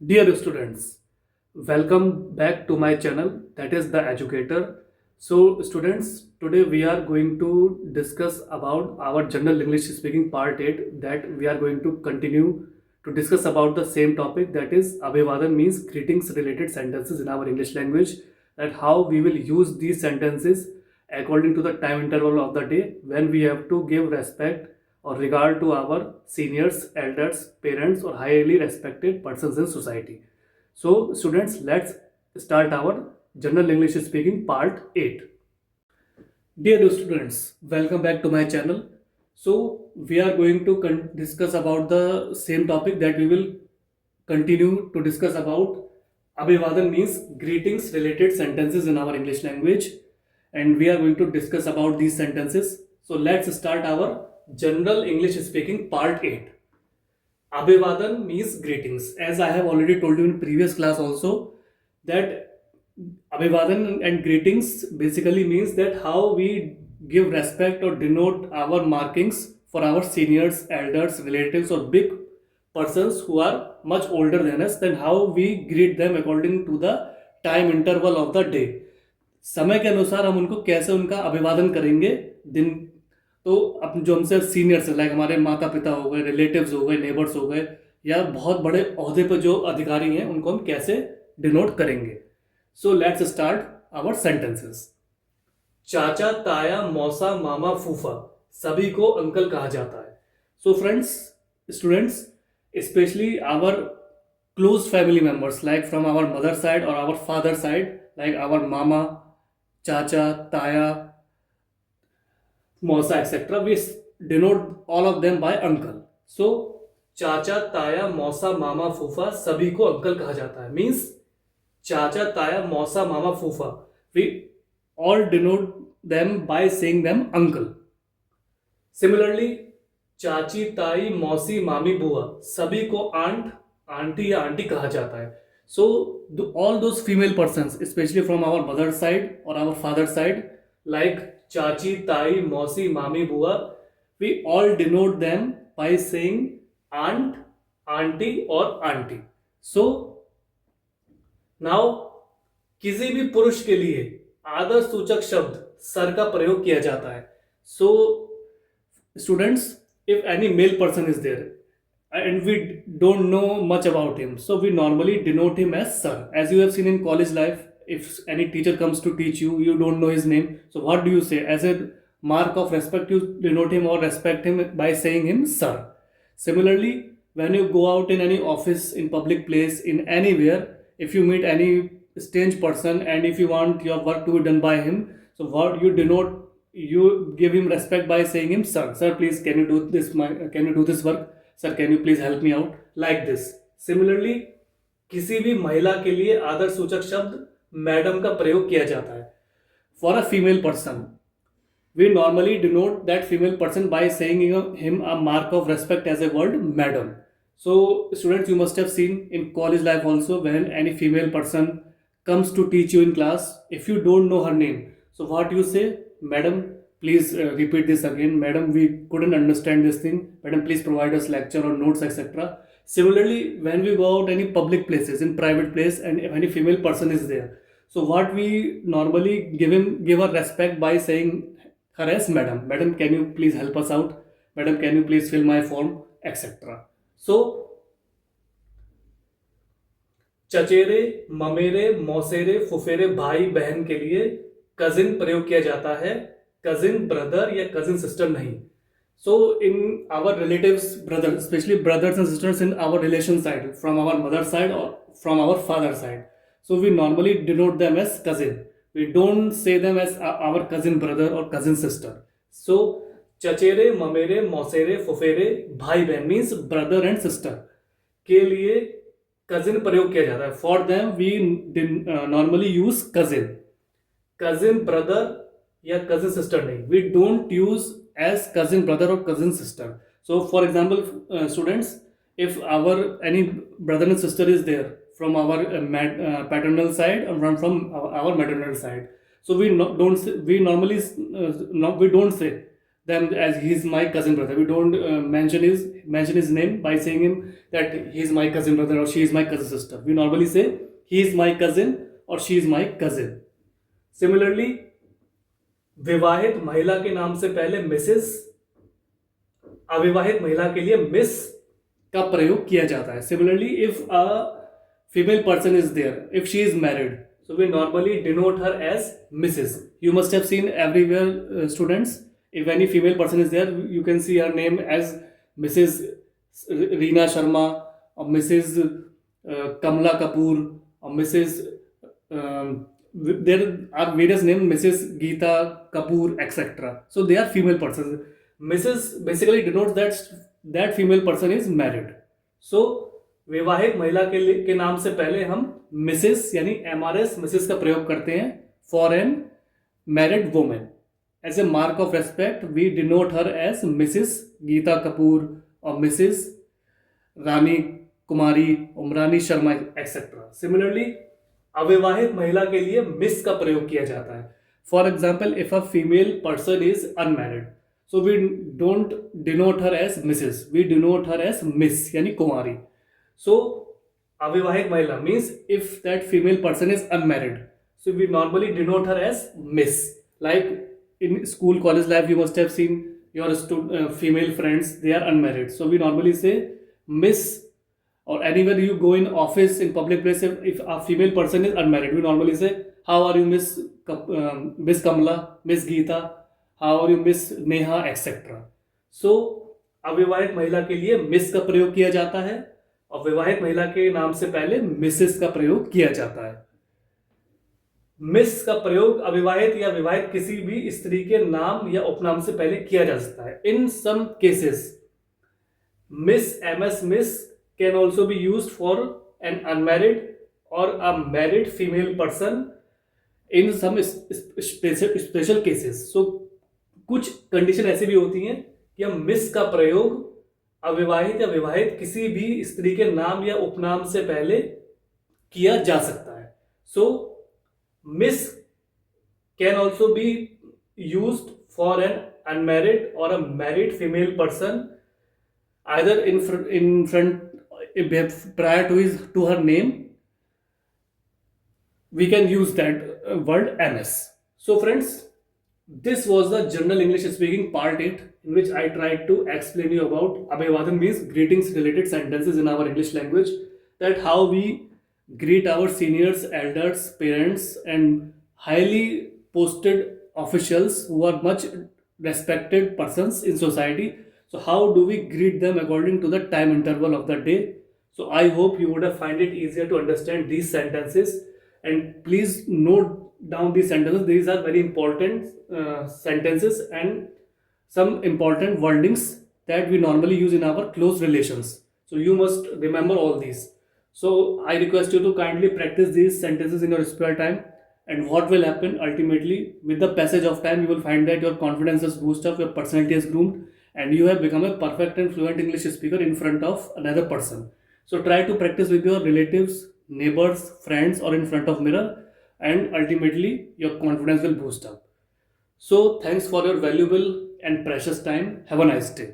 Dear students, welcome back to my channel, that is The Educator. So students, today we are going to discuss about our general English speaking part 8, that we are going to continue to discuss about the same topic, that is Abhivadan means greetings related sentences in our English language, that how we will use these sentences according to the time interval of the day when we have to give respect or regard to our seniors, elders, parents, or highly respected persons in society. So, students, let's start our General English Speaking Part 8. Dear students, welcome back to my channel. So, we are going to discuss about the same topic that we will continue to discuss about Abhivadan means greetings related sentences in our English language, and we are going to discuss about these sentences. So let's start our general English speaking part 8. Abhivadan means greetings. As I have already told you in previous class also, that Abhivadan and greetings basically means that how we give respect or denote our markings for our seniors, elders, relatives, or big persons who are much older than us, then how we greet them according to the time interval of the day. समय के अनुसार हम उनको कैसे उनका अभिवादन करेंगे दिन। तो अब जो हमसे सीनियर्स लाइक हमारे माता पिता हो गए, रिलेटिव्स हो गए, नेबर्स हो गए, या बहुत बड़े ओहदे पर जो अधिकारी हैं उनको हम कैसे डिनोट करेंगे। So let's start our sentences. चाचा, ताया, मौसा, मामा, फूफा सभी को अंकल कहा जाता है। So friends, students, specially our close family members like from our mother side or our father side, like our mama, chacha, taya, mausa, etc., we denote all of them by uncle. So चाचा, ताया, मौसा, मामा, फूफा सभी को uncle कहा जाता है। Means चाचा, ताया, मौसा, मामा, फूफा, we all denote them by saying them uncle. Similarly, चाची, ताई, मौसी, मामी, बुआ सभी को आंट, आंटी या आंटी कहा जाता है। So all those female person specially from our mother side और आवर फादर साइड, लाइक चाची, ताई, मौसी, मामी, बुआ, we all denote them by saying aunt, aunty और आंटी। सो नाउ किसी भी पुरुष के लिए आदर सूचक शब्द सर का प्रयोग किया जाता है। सो students, if any male person is there and we don't know much about him, so we normally denote him as sir. As you have seen in college life, if any teacher comes to teach you, you don't know his name, so what do you say? As a mark of respect, you denote him or respect him by saying him sir. Similarly, when you go out in any office, in public place, in anywhere, if you meet any strange person and if you want your work to be done by him, so what you denote, you give him respect by saying him sir. Sir, please, can you do this, can you do this work? Sir, can you please help me out? Like this. Similarly, किसी भी महिला के लिए आदर सूचक शब्द madam का प्रयोग किया जाता है। For a female person, we normally denote that female person by saying him a mark of respect as a word madam. So students, you must have seen in college life also, when any female person comes to teach you in class, if you don't know her name, so what you say? Madam, please repeat this again. Madam, we couldn't understand this thing. Madam, please provide us lecture or notes, etc. Similarly, when we go out any public places, in private place, and if any female person is there, so what we normally give her respect by saying her as madam. Madam, can you please help us out? Madam, can you please fill my form, etc. So चचेरे, ममेरे, मौसेरे, फुफेरे भाई बहन के लिए cousin प्रयोग किया जाता है, cousin brother या कजिन सिस्टर नहीं। So in our relatives brother, specially brothers and sisters in our relation side, from our mother side और from our father side, so we normally denote them as cousin. We don't say them as our cousin brother or cousin sister. So चचेरे, ममेरे, मौसेरे, फुफेरे भाई बहन means brother and sister के लिए cousin प्रयोग किया जाता है। For them we normally use cousin, cousin brother या कजिन सिस्टर नहीं। We don't use as cousin brother और cousin sister. So for example students, if our any brother and sister is there from our paternal side or from our maternal side, so we no, don't say, we normally we don't say them as he's my cousin brother. We don't mention his name by saying him that he's my cousin brother or she is my cousin sister. We normally say he is my cousin or she is my cousin. Similarly, विवाहित महिला के नाम से पहले Mrs, अविवाहित महिला के लिए मिस का प्रयोग किया जाता है. Similarly, if a female person is there, if she is married, so we normally denote her as Mrs. You must have seen everywhere, students, if any female person is there, you can see her name as Mrs. Reena Sharma or Mrs. Kamla Kapoor or Mrs. There are various names, Mrs. Geeta Kapoor, etc. So they are female persons. Mrs. basically denotes that female person is married. So विवाहित महिला के नाम से पहले हम Mrs यानी MRS Mrs का प्रयोग करते हैं for an married women. As a mark of respect we denote her as Mrs Geeta Kapoor और Mrs Rani Kumari, Rani Sharma, etcetera. Similarly अविवाहित महिला के लिए मिस का प्रयोग किया जाता है. For example, if a female person is unmarried, so we don't denote her as Mrs, we denote her as miss यानी कुमारी. So, अविवाहित महिला means if that female person is unmarried, so we normally denote her as Miss. Like in school, college life, you must have seen your female friends, they are unmarried. So we normally say Miss, or anywhere you go in office, in public place, if a female person is unmarried, we normally say, how are you Miss Miss Kamla, Miss Geeta, how are you Miss Neha, etc. So, अविवाहित महिला के लिए Miss का प्रयोग किया जाता है और विवाहित महिला के नाम से पहले मिसेस का प्रयोग किया जाता है. मिस का प्रयोग अविवाहित या विवाहित किसी भी स्त्री के नाम या उपनाम से पहले किया जा सकता है. In some cases miss, MS miss can also be used for an unmarried और a married female person in some special cases. So कुछ कंडीशन ऐसी भी होती हैं कि हम मिस का प्रयोग अविवाहित या विवाहित किसी भी स्त्री के नाम या उपनाम से पहले किया जा सकता है. So miss can also be used for an unmarried और a married female person either in front prior to her name. We can use that word MS. So friends, this was the general English speaking part 8 in which I tried to explain you about Abhivadan means greetings related sentences in our English language, that how we greet our seniors, elders, parents and highly posted officials who are much respected persons in society. So how do we greet them according to the time interval of the day? So I hope you would have find it easier to understand these sentences. And please note down these sentences. These are very important sentences and some important wordings that we normally use in our close relations. So you must remember all these. So I request you to kindly practice these sentences in your spare time. And what will happen ultimately, with the passage of time, you will find that your confidence is boosted up, your personality is groomed, and you have become a perfect and fluent English speaker in front of another person. So try to practice with your relatives, neighbors, friends, or in front of mirror, and ultimately your confidence will boost up. So thanks for your valuable and precious time. Have a nice day.